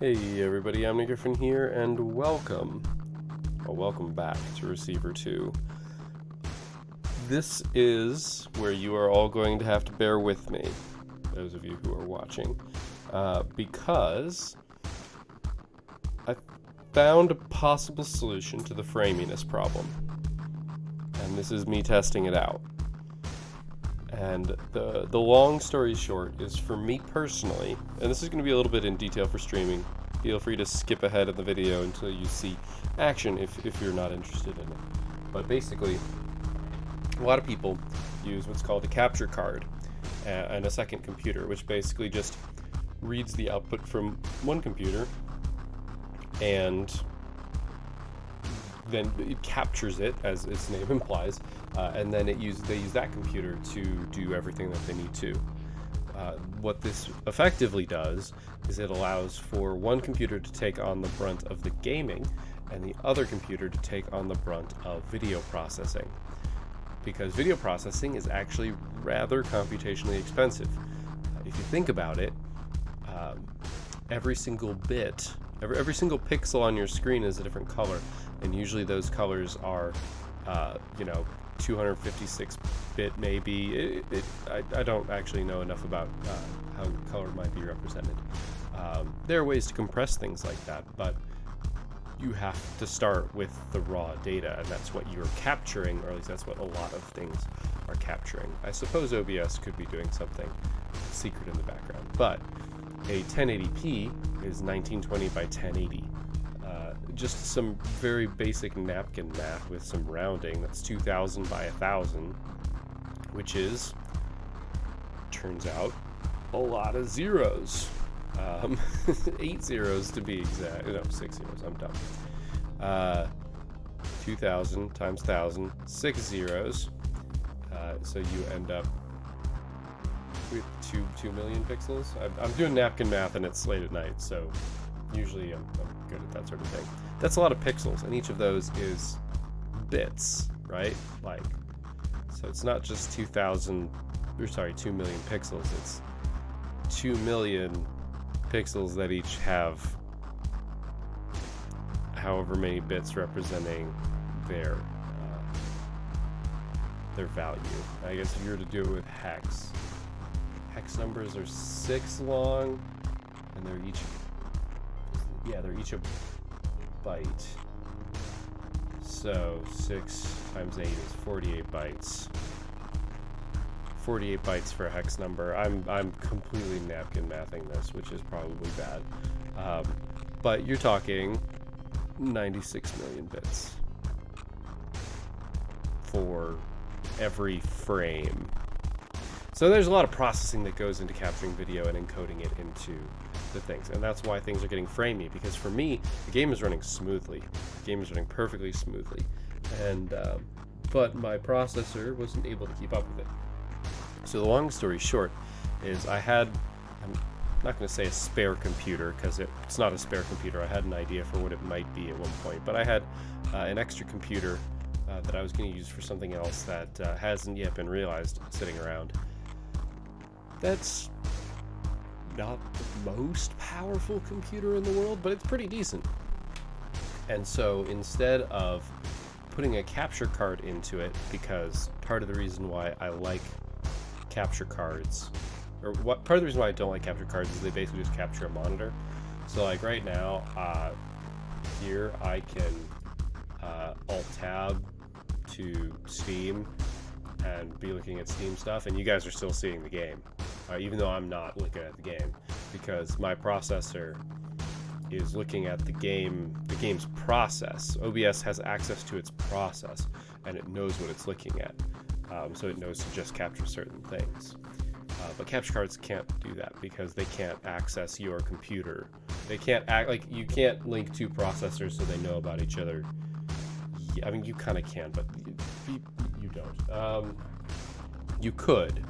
Hey everybody, I'm Nick Griffin here, and welcome back to Receiver 2. This is where you are all going to have to bear with me, those of you who are watching, because I found a possible solution to the framiness problem, and this is me testing it out. And the long story short is, for me personally, and this is going to be a little bit in detail for streaming, feel free to skip ahead in the video until you see action if you're not interested in it. But basically, a lot of people use what's called a capture card and a second computer, which basically just reads the output from one computer and then it captures it, as its name implies, and then they use that computer to do everything that they need to. What this effectively does is it allows for one computer to take on the brunt of the gaming and the other computer to take on the brunt of video processing. Because video processing is actually rather computationally expensive. If you think about it, every single bit, every single pixel on your screen is a different color, and usually those colors are, 256-bit maybe. I don't actually know enough about how color might be represented. There are ways to compress things like that, but you have to start with the raw data, and that's what you're capturing, or at least that's what a lot of things are capturing. I suppose OBS could be doing something secret in the background, but a 1080p is 1920 by 1080. Just some very basic napkin math with some rounding. That's 2000 by 1000, which is, turns out, a lot of zeros. 8 zeros to be exact. No, 6 zeros. I'm dumb. 2000 times 1000, 6 zeros. So you end up with 2 million pixels. I'm doing napkin math and it's late at night, so usually I'm good at that sort of thing. That's a lot of pixels, and each of those is bits, right? So it's not just 2 million pixels, it's 2 million pixels that each have however many bits representing their value. I guess if you were to do it with hex numbers are 6 long, and they're each a byte. So 6 times 8 is 48 bytes. 48 bytes for a hex number. I'm completely napkin mathing this, which is probably bad. But you're talking 96 million bits for every frame. So there's a lot of processing that goes into capturing video and encoding it into the things, and that's why things are getting framey, because for me, the game is running smoothly. The game is running perfectly smoothly, and but my processor wasn't able to keep up with it. So the long story short is I'm not going to say a spare computer, because it's not a spare computer. I had an idea for what it might be at one point, but I had an extra computer that I was going to use for something else that hasn't yet been realized, sitting around. That's not the most powerful computer in the world, but it's pretty decent. And so instead of putting a capture card into it, because part of the reason why I like capture cards, or part of the reason why I don't like capture cards, is they basically just capture a monitor. So like right now, here I can Alt-Tab to Steam and be looking at Steam stuff, and you guys are still seeing the game, even though I'm not looking at the game, because my processor is looking at the game's process. OBS has access to its process, and it knows what it's looking at, so it knows to just capture certain things. But capture cards can't do that, because they can't access your computer. They can't you can't link two processors so they know about each other. I mean, you kind of can, but you don't. You could,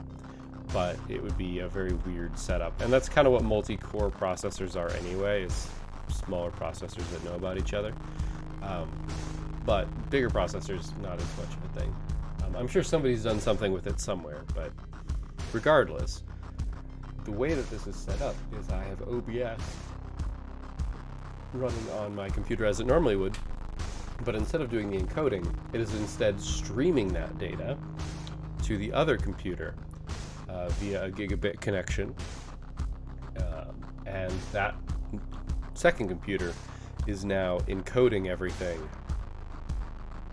but it would be a very weird setup, and that's kind of what multi-core processors are anyway, is smaller processors that know about each other. But bigger processors, not as much of a thing. I'm sure somebody's done something with it somewhere, but regardless, the way that this is set up is I have OBS running on my computer as it normally would, but instead of doing the encoding, it is instead streaming that data to the other computer via a gigabit connection, and that second computer is now encoding everything,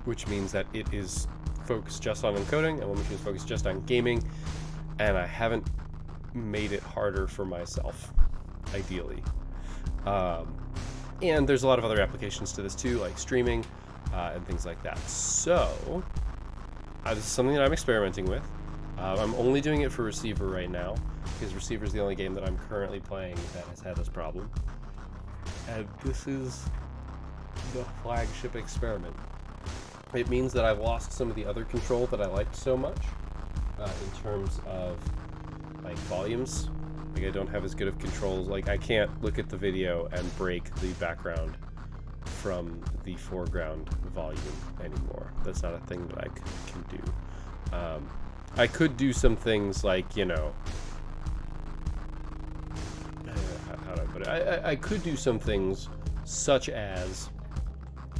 which means that it is focused just on encoding, and one machine is focused just on gaming, and I haven't made it harder for myself, ideally. And there's a lot of other applications to this too, like streaming and things like that. So this is something that I'm experimenting with. I'm only doing it for receiver right now, because receiver is the only game that I'm currently playing that has had this problem. And this is the flagship experiment. It means that I've lost some of the other control that I liked so much in terms of like volumes. Like I don't have as good of controls. Like I can't look at the video and break the background from the foreground volume anymore. That's not a thing that I can do. I could do some things like, you know, how do I put it? I could do some things such as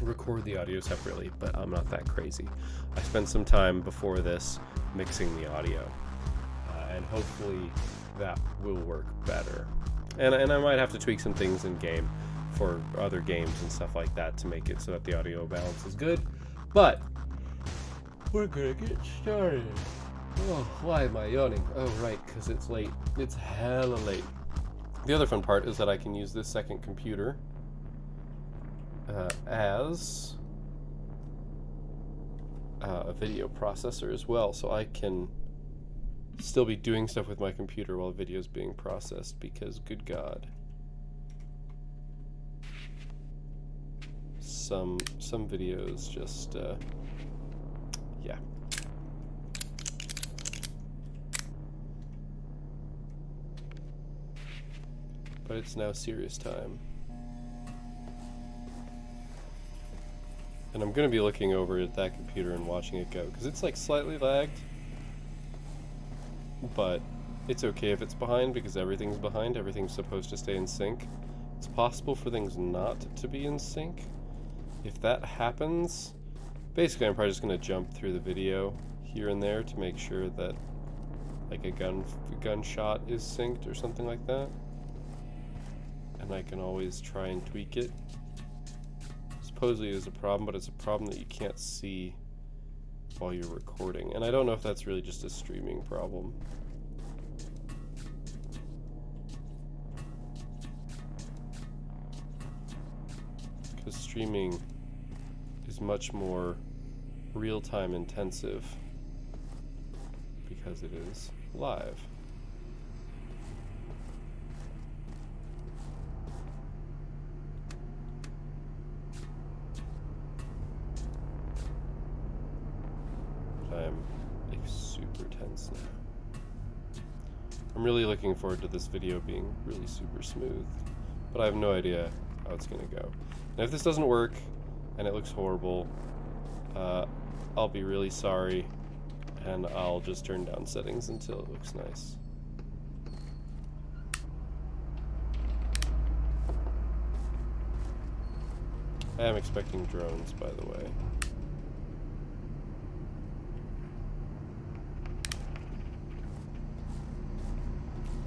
record the audio separately, but I'm not that crazy. I spent some time before this mixing the audio, and hopefully that will work better. And I might have to tweak some things in game for other games and stuff like that to make it so that the audio balance is good. But we're gonna get started. Oh, why am I yawning? Oh, right, because it's late. It's hella late. The other fun part is that I can use this second computer as a video processor as well, so I can still be doing stuff with my computer while video is being processed, because good God, some videos just yeah. But it's now serious time. And I'm going to be looking over at that computer and watching it go, because it's like slightly lagged. But it's okay if it's behind, because everything's behind. Everything's supposed to stay in sync. It's possible for things not to be in sync. If that happens, basically I'm probably just going to jump through the video here and there to make sure that like a gunshot is synced or something like that. And I can always try and tweak it. Supposedly there's a problem, but it's a problem that you can't see while you're recording. And I don't know if that's really just a streaming problem. Because streaming is much more real-time intensive because it is live. I'm super tense now. I'm really looking forward to this video being really super smooth, but I have no idea how it's gonna go. And if this doesn't work and it looks horrible, I'll be really sorry, and I'll just turn down settings until it looks nice. I am expecting drones, by the way.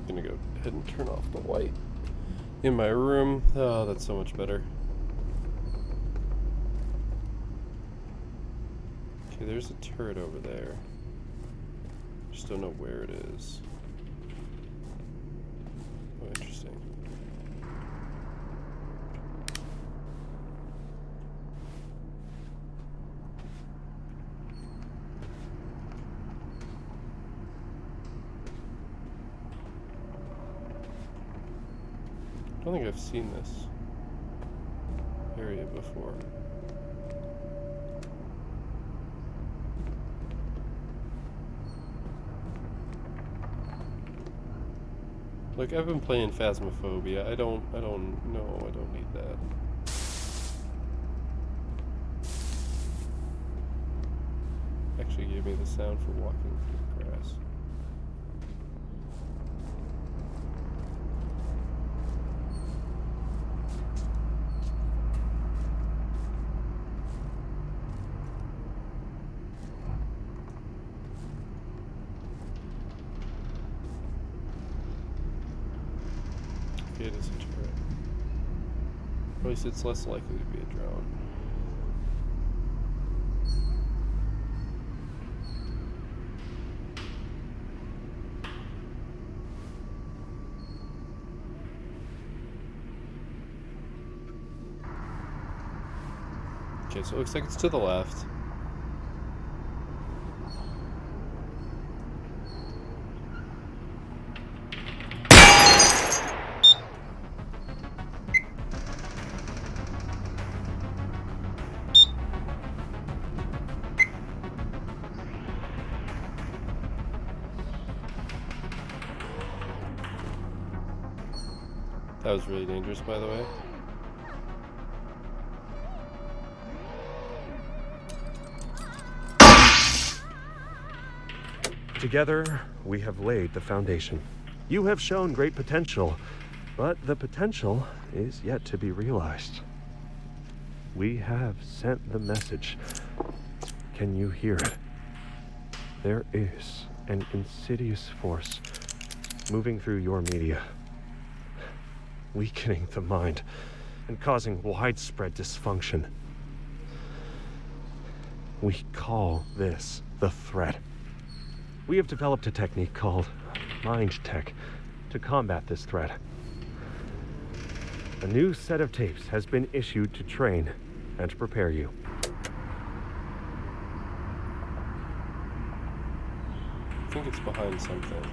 I'm gonna go ahead and turn off the light in my room. Oh, that's so much better. Okay, there's a turret over there. Just don't know where it is. Oh, interesting. I don't think I've seen this area before. Like, I've been playing Phasmophobia. I don't need that. Actually gave me the sound for walking through the grass. Okay, it is a turret. Or at least it's less likely to be a drone. Okay, so it looks like it's to the left. That was really dangerous, by the way. Together, we have laid the foundation. You have shown great potential, but the potential is yet to be realized. We have sent the message. Can you hear it? There is an insidious force moving through your media, weakening the mind and causing widespread dysfunction. We call this the threat. We have developed a technique called Mind Tech to combat this threat. A new set of tapes has been issued to train and prepare you. I think it's behind something.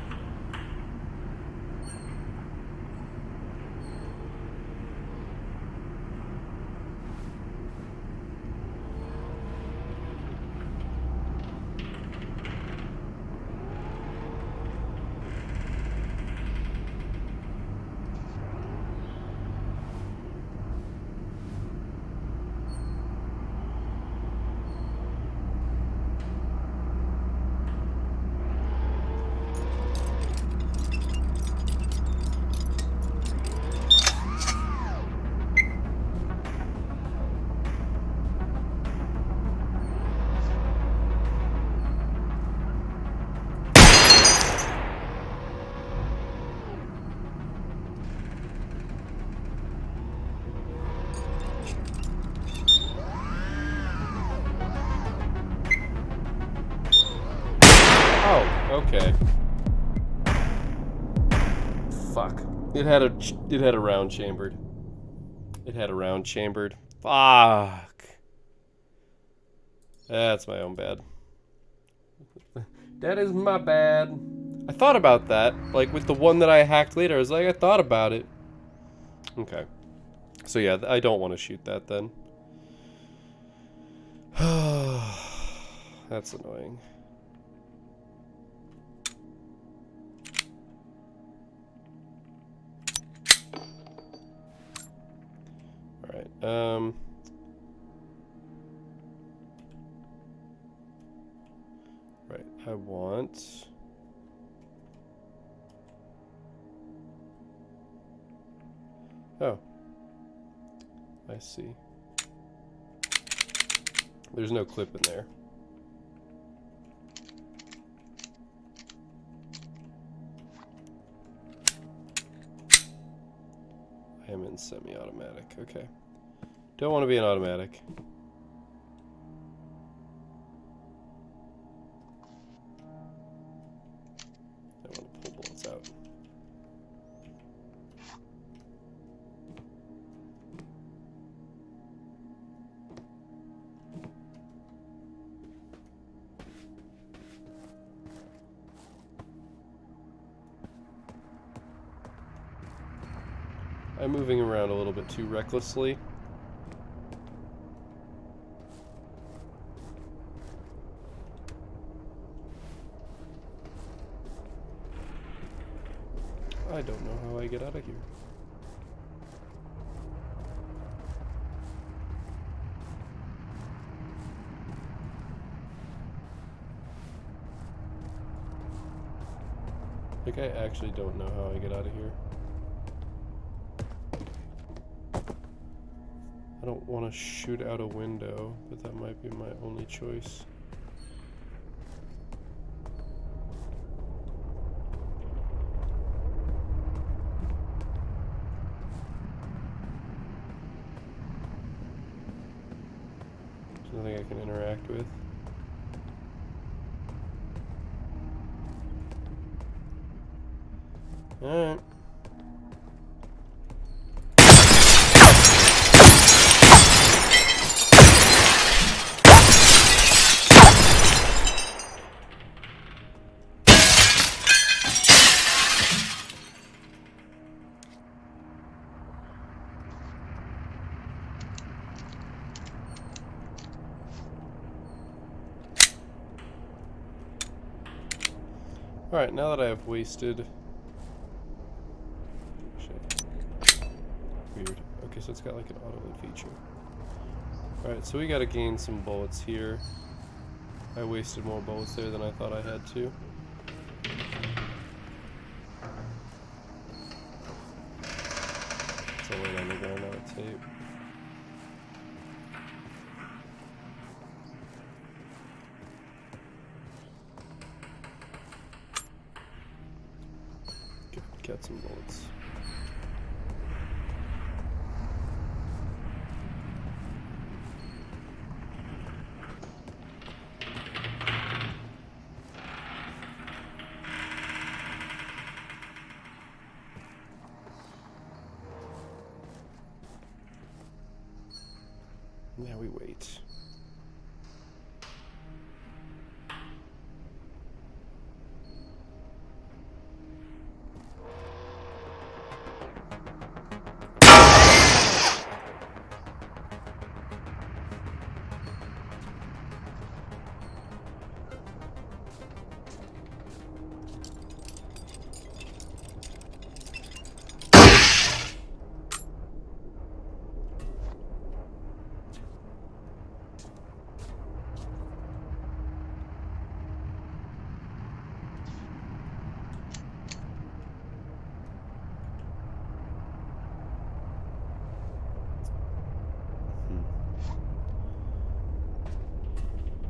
Okay. Fuck. It had a round chambered. It had a round chambered. Fuck. That's my own bad. That is my bad. I thought about that. Like with the one that I hacked later, I was like, I thought about it. Okay. So yeah, I don't want to shoot that then. That's annoying. Alright, right, I want... Oh. I see. There's no clip in there. I am in semi-automatic, okay. Don't want to be in automatic. I want to pull bullets out. I'm moving around a little bit too recklessly. I don't know how I get out of here. I think I actually don't know how I get out of here. I don't want to shoot out a window, but that might be my only choice. Nothing I can interact with. Alright. Alright, now that I have wasted... Shit. Weird. Okay, so it's got like an auto-load feature. Alright, so we gotta gain some bullets here. I wasted more bullets there than I thought I had to. It's a weight on the ground out of tape. Get some bullets. Now we wait.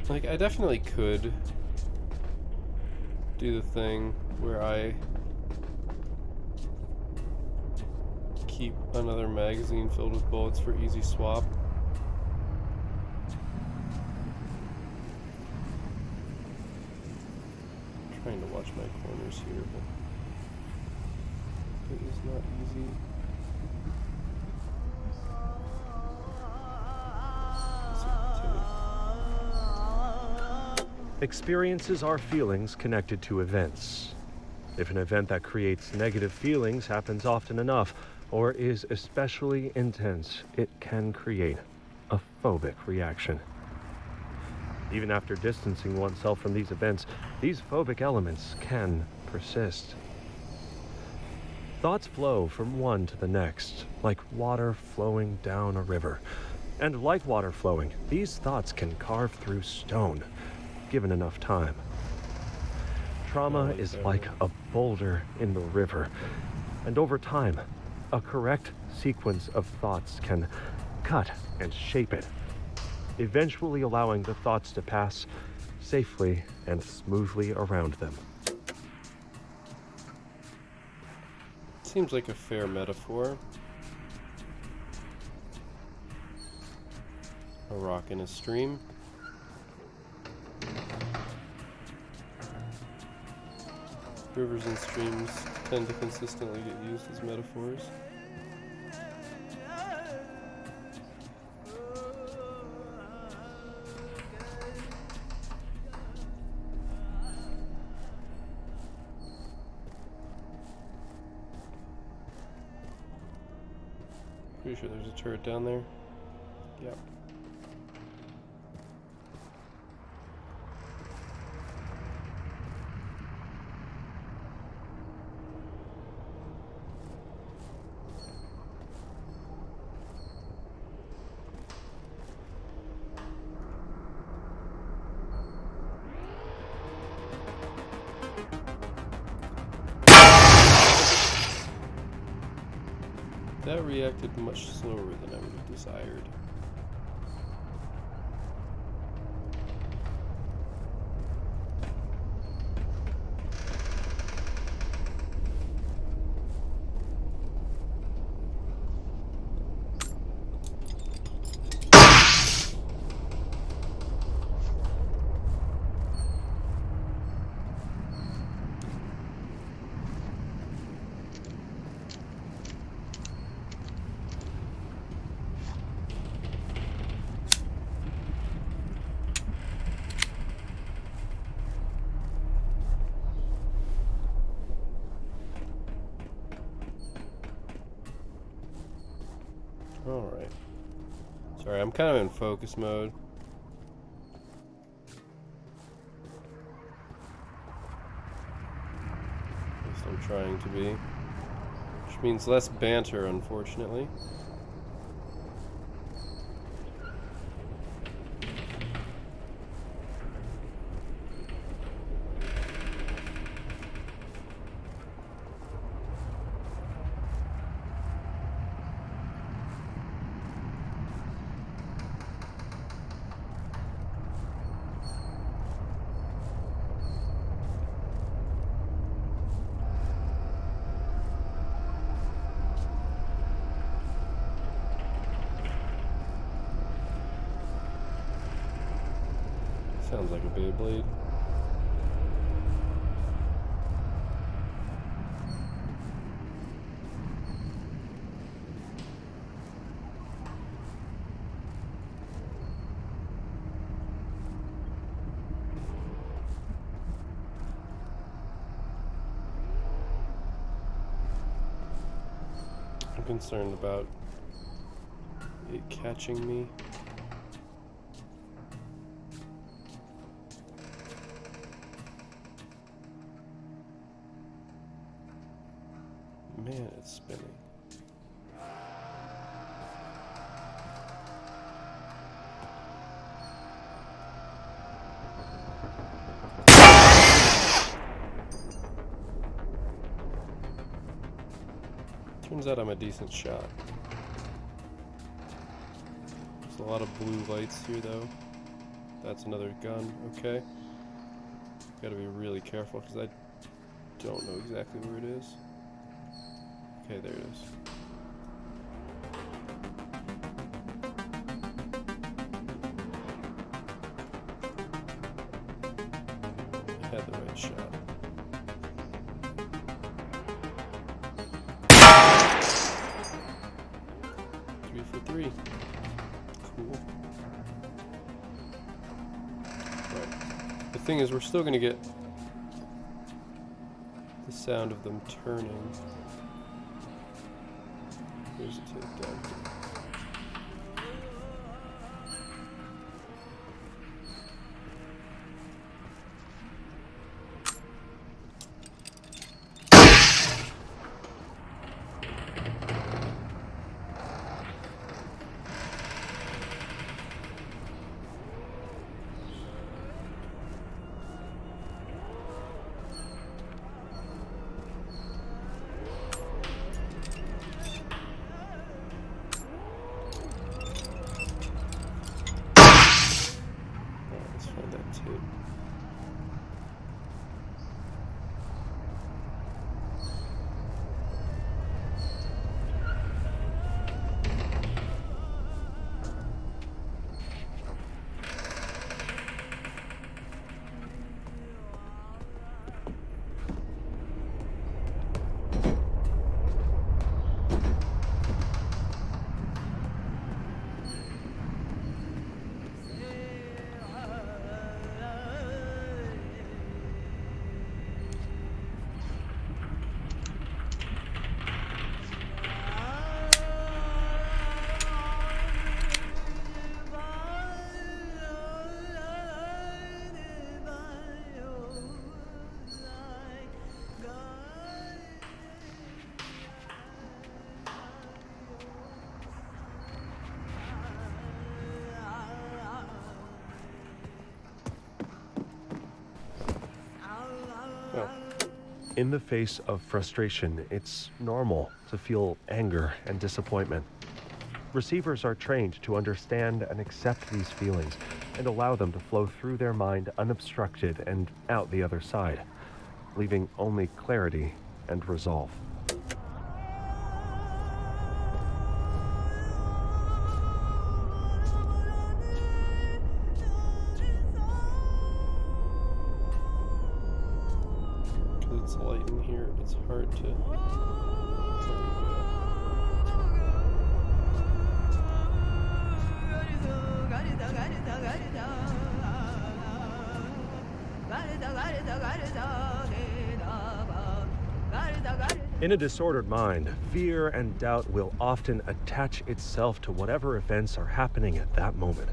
Like, I definitely could do the thing where I keep another magazine filled with bullets for easy swap. I'm trying to watch my corners here, but it is not easy. Experiences are feelings connected to events. If an event that creates negative feelings happens often enough, or is especially intense, it can create a phobic reaction. Even after distancing oneself from these events, these phobic elements can persist. Thoughts flow from one to the next, like water flowing down a river. And like water flowing, these thoughts can carve through stone, given enough time. Trauma is like a boulder in the river, and over time, a correct sequence of thoughts can cut and shape it, eventually allowing the thoughts to pass safely and smoothly around them. Seems like a fair metaphor. A rock in a stream. Rivers and streams tend to consistently get used as metaphors. Pretty sure there's a turret down there. Yep. That reacted much slower than I would have desired. Alright. Sorry, I'm kind of in focus mode. At least I'm trying to be. Which means less banter, unfortunately. Sounds like a Beyblade. I'm concerned about it catching me. Man, it's spinning. Turns out I'm a decent shot. There's a lot of blue lights here, though. That's another gun. Okay. Gotta be really careful because I don't know exactly where it is. Okay, there it is. I had the right shot. Three for three. Cool. Right. The thing is, we're still gonna get the sound of them turning. There's a tape down here. In the face of frustration, it's normal to feel anger and disappointment. Receivers are trained to understand and accept these feelings and allow them to flow through their mind unobstructed and out the other side, leaving only clarity and resolve. It's light in here, it's hard to... Garida, In a disordered mind, fear and doubt will often attach itself to whatever events are happening at that moment.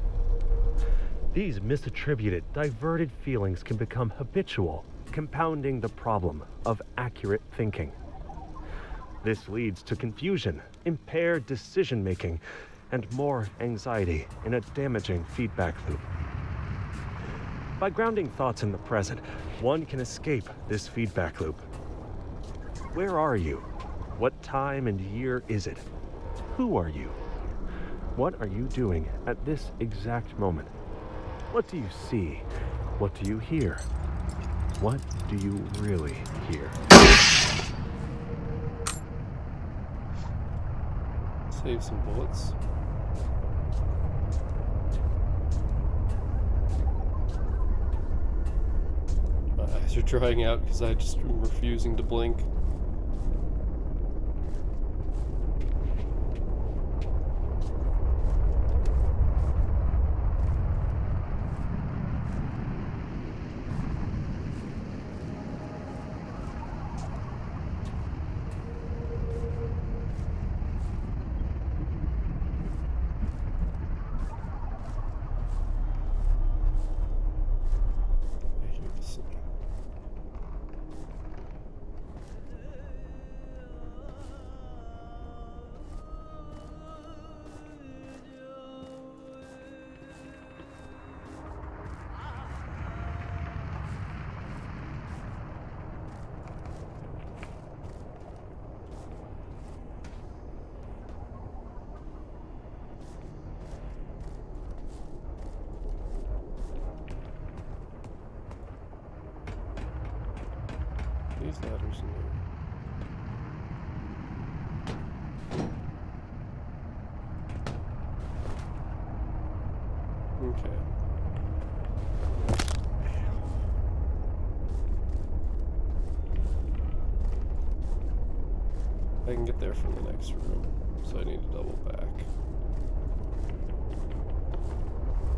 These misattributed, diverted feelings can become habitual, compounding the problem of accurate thinking. This leads to confusion, impaired decision-making, and more anxiety in a damaging feedback loop. By grounding thoughts in the present, one can escape this feedback loop. Where are you? What time and year is it? Who are you? What are you doing at this exact moment? What do you see? What do you hear? What do you really hear? Save some bullets. My eyes are drying out because I just am refusing to blink. These ladders in there. Okay. I can get there from the next room, so I need to double back.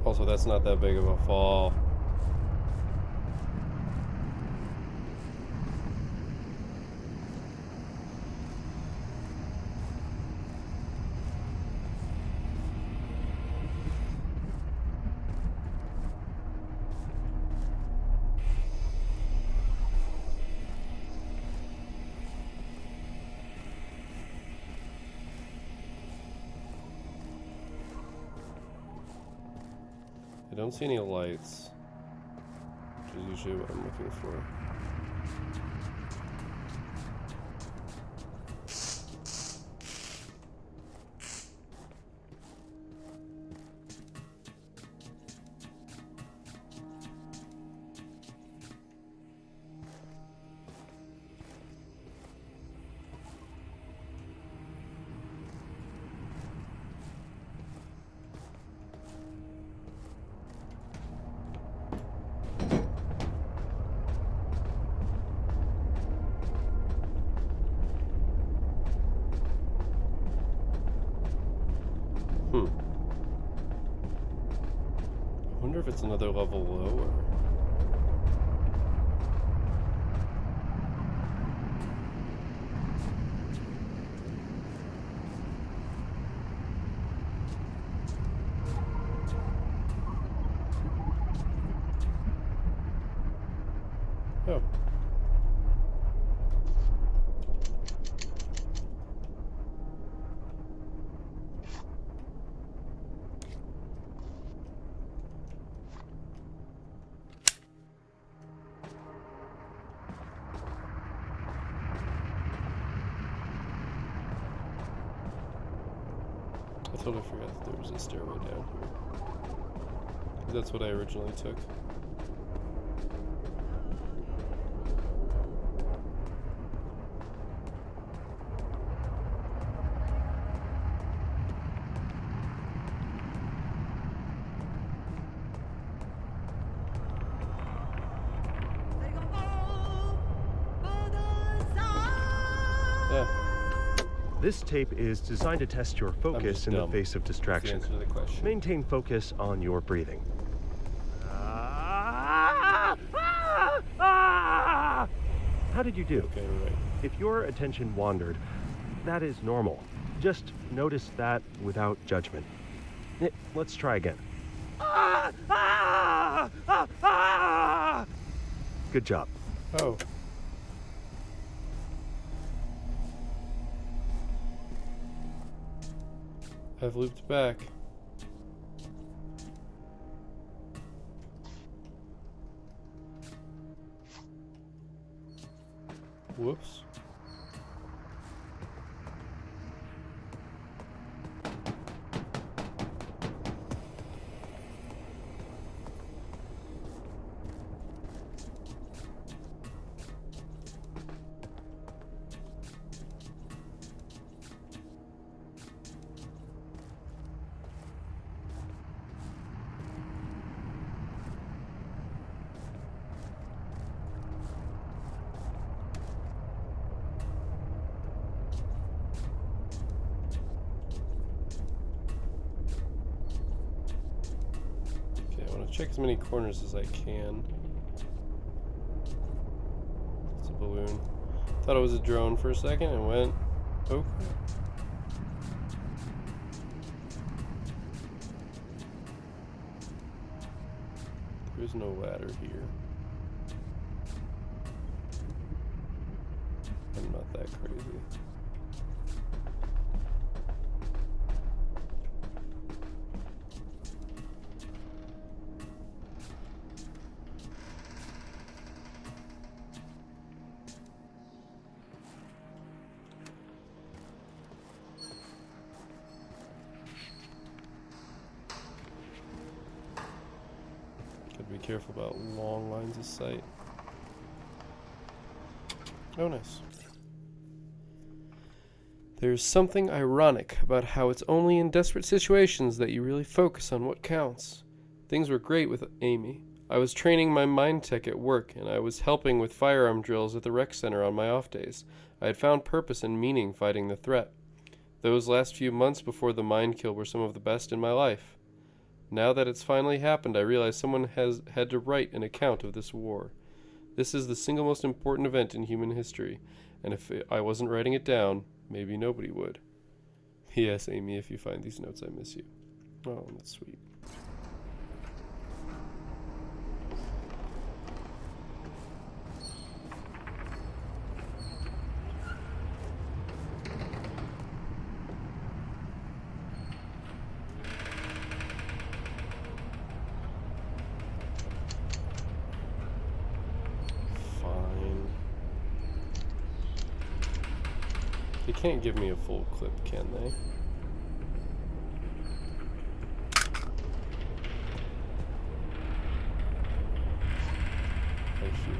Also, that's not that big of a fall. I don't see any lights, which is usually what I'm looking for. I wonder if it's another level lower. Oh. I totally forgot that there was a stairway down here. That's what I originally took. Yeah. This tape is designed to test your focus in the dumb. face of distraction. That's the answer to the question. Maintain focus on your breathing. how did you do? Okay, right. If your attention wandered, that is normal. Just notice that without judgment. Let's try again. Good job. Oh. I've looped back. Whoops. Check as many corners as I can. It's a balloon. Thought it was a drone for a second and went, okay. There's no ladder here. I'm not that crazy. Be careful about long lines of sight. Oh, nice. There's something ironic about how it's only in desperate situations that you really focus on what counts. Things were great with Amy. I was training my mind tech at work, and I was helping with firearm drills at the rec center on my off days. I had found purpose and meaning fighting the threat. Those last few months before the mind kill were some of the best in my life. Now that it's finally happened, I realize someone has had to write an account of this war. This is the single most important event in human history, and if I wasn't writing it down, maybe nobody would. P.S. Amy, if you find these notes, I miss you. Oh, that's sweet. They can't give me a full clip, can they? I hear.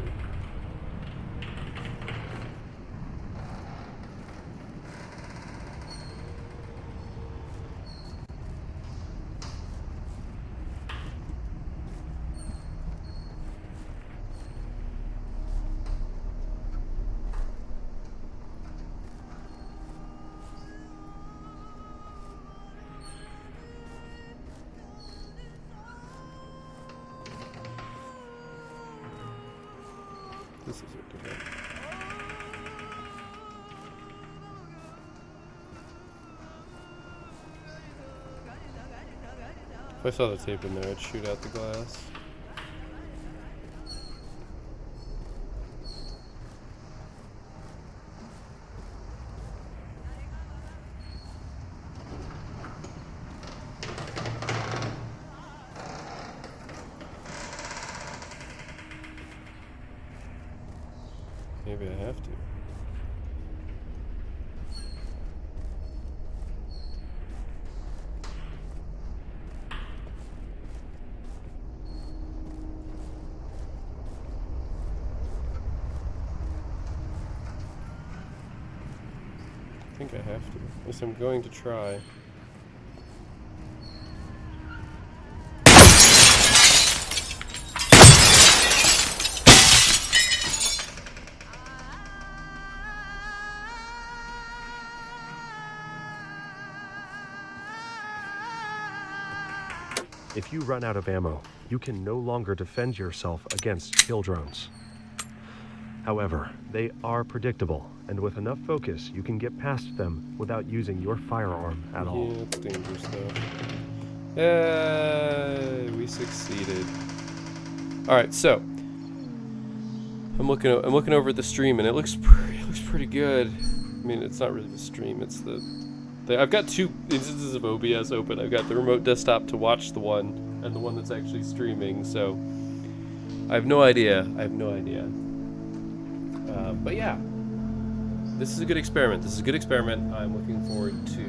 This is okay. If I saw the tape in there, I'd shoot out the glass. Maybe I have to. I think I have to. At least I'm going to try. If you run out of ammo, you can no longer defend yourself against kill drones. However, they are predictable, and with enough focus, you can get past them without using your firearm at all. Yeah, it's dangerous though. We succeeded. All right, so I'm looking over the stream, and it looks pretty good. I mean, it's not really the stream; it's I've got two instances of OBS open. I've got the remote desktop to watch the one, and the one that's actually streaming. So I have no idea. But yeah, this is a good experiment. I'm looking forward to.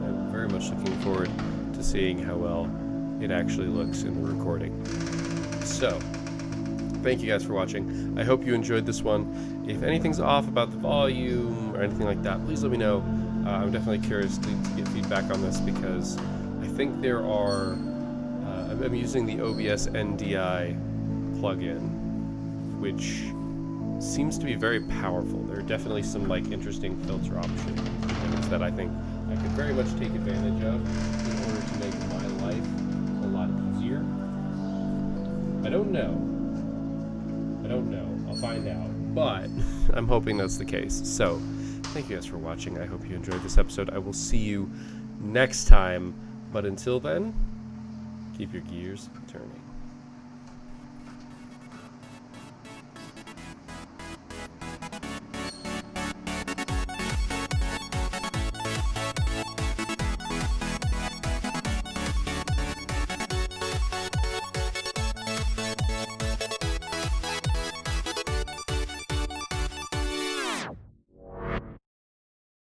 I'm very much looking forward to seeing how well it actually looks in the recording. So, thank you guys for watching. I hope you enjoyed this one. If anything's off about the volume or anything like that, please let me know. I'm definitely curious to get feedback on this because I think there are. I'm using the OBS NDI plugin, which seems to be very powerful. There are definitely some like interesting filter options that I think I could very much take advantage of in order to make my life a lot easier. I don't know. I'll find out. But I'm hoping that's the case. So, thank you guys for watching. I hope you enjoyed this episode. I will see you next time. But until then, keep your gears turning.